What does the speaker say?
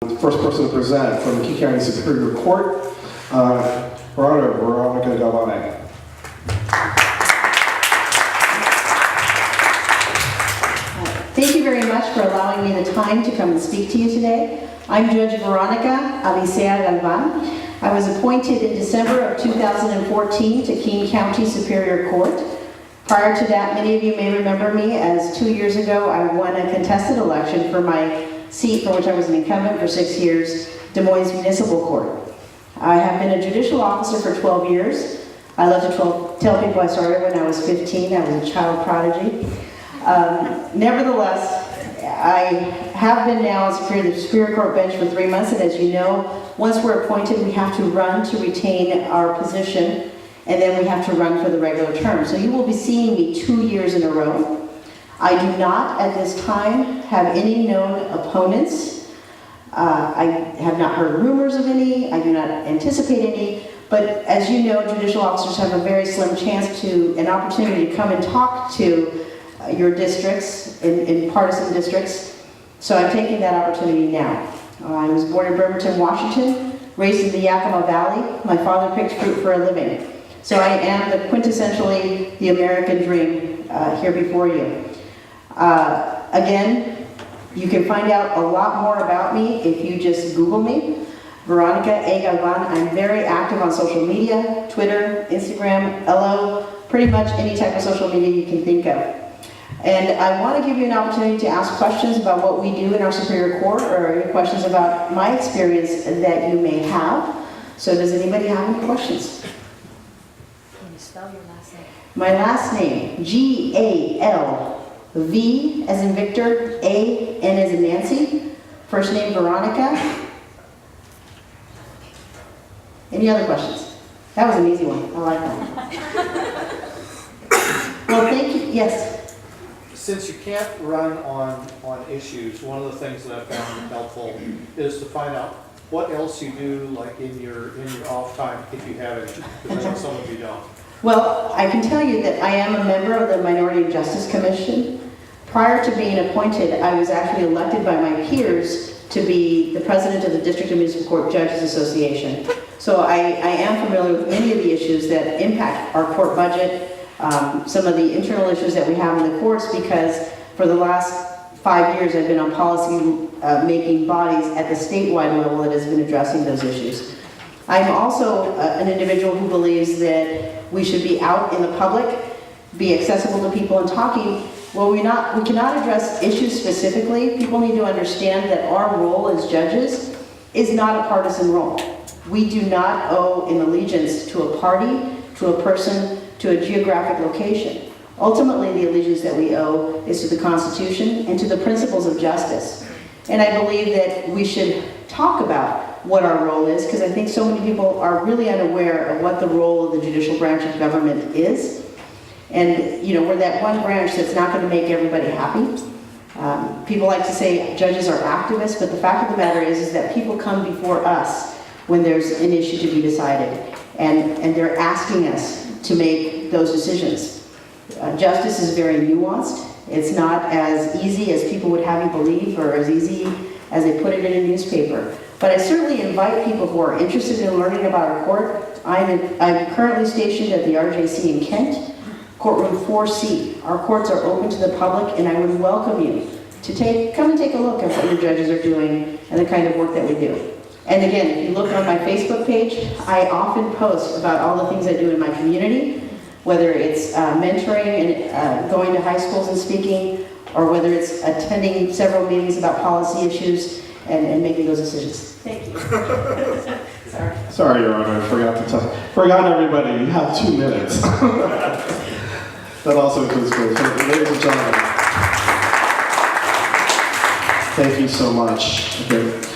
The first person to present from the Key County Superior Court, Veronica Galvan. Thank you very much for allowing me the time to come and speak to you today. I'm Judge Veronica Galvan. I was appointed in December of 2014 to King County Superior Court. Prior to that, many of you may remember me as 2 years ago I won a contested election for my seat for which I was an incumbent for 6 years, Des Moines Municipal Court. I have been a judicial officer for 12 years. I love to tell people I started when I was 15. I was a child prodigy. Nevertheless, I have been now on the Superior Court bench for 3 months, and as you know, once we're appointed, we have to run to retain our position, and then we have to run for the regular term. So you will be seeing me 2 years in a row. I do not, at this time, have any known opponents. I have not heard rumors of any. I do not anticipate any. But as you know, judicial officers have a very slim chance an opportunity to come and talk to your districts, in partisan districts. So I'm taking that opportunity now. I was born in Bremerton, Washington, raised in the Yakima Valley. My father picked fruit for a living. So I am quintessentially the American dream here before you. Again, you can find out a lot more about me if you just Google me, Veronica A. Galvan. I'm very active on social media, Twitter, Instagram, LO, pretty much any type of social media you can think of. And I want to give you an opportunity to ask questions about what we do in our Superior Court, or any questions about my experience that you may have. So does anybody have any questions? Can you spell your last name? My last name, Galv, as in Victor, A, N as in Nancy. First name, Veronica. Any other questions? That was an easy one. I like that. Well, thank you. Yes? Since you can't run on issues, one of the things that I found helpful is to find out what else you do, like in your off time, if you have it, because I know some of you don't. Well, I can tell you that I am a member of the Minority and Justice Commission. Prior to being appointed, I was actually elected by my peers to be the president of the District and Municipal Court Judges Association. So I am familiar with many of the issues that impact our court budget, some of the internal issues that we have in the courts, because for the last 5 years I've been on policy making bodies at the statewide level that has been addressing those issues. I'm also an individual who believes that we should be out in the public, be accessible to people and talking. Well, we cannot address issues specifically. People need to understand that our role as judges is not a partisan role. We do not owe an allegiance to a party, to a person, to a geographic location. Ultimately, the allegiance that we owe is to the Constitution and to the principles of justice. And I believe that we should talk about what our role is, because I think so many people are really unaware of what the role of the judicial branch of government is. And, you know, we're that one branch that's not going to make everybody happy. People like to say judges are activists, but the fact of the matter is that people come before us when there's an issue to be decided. And they're asking us to make those decisions. Justice is very nuanced. It's not as easy as people would have you believe, or as easy as they put it in a newspaper. But I certainly invite people who are interested in learning about our court. I'm currently stationed at the RJC in Kent, courtroom 4C. Our courts are open to the public, and I would welcome you to come and take a look at what your judges are doing and the kind of work that we do. And again, if you look on my Facebook page, I often post about all the things I do in my community, whether it's mentoring and going to high schools and speaking, or whether it's attending several meetings about policy issues and making those decisions. Thank you. Sorry. Sorry, Your Honor, I forgot everybody. You have 2 minutes. That also includes good. Ladies and gentlemen, thank you so much. Okay.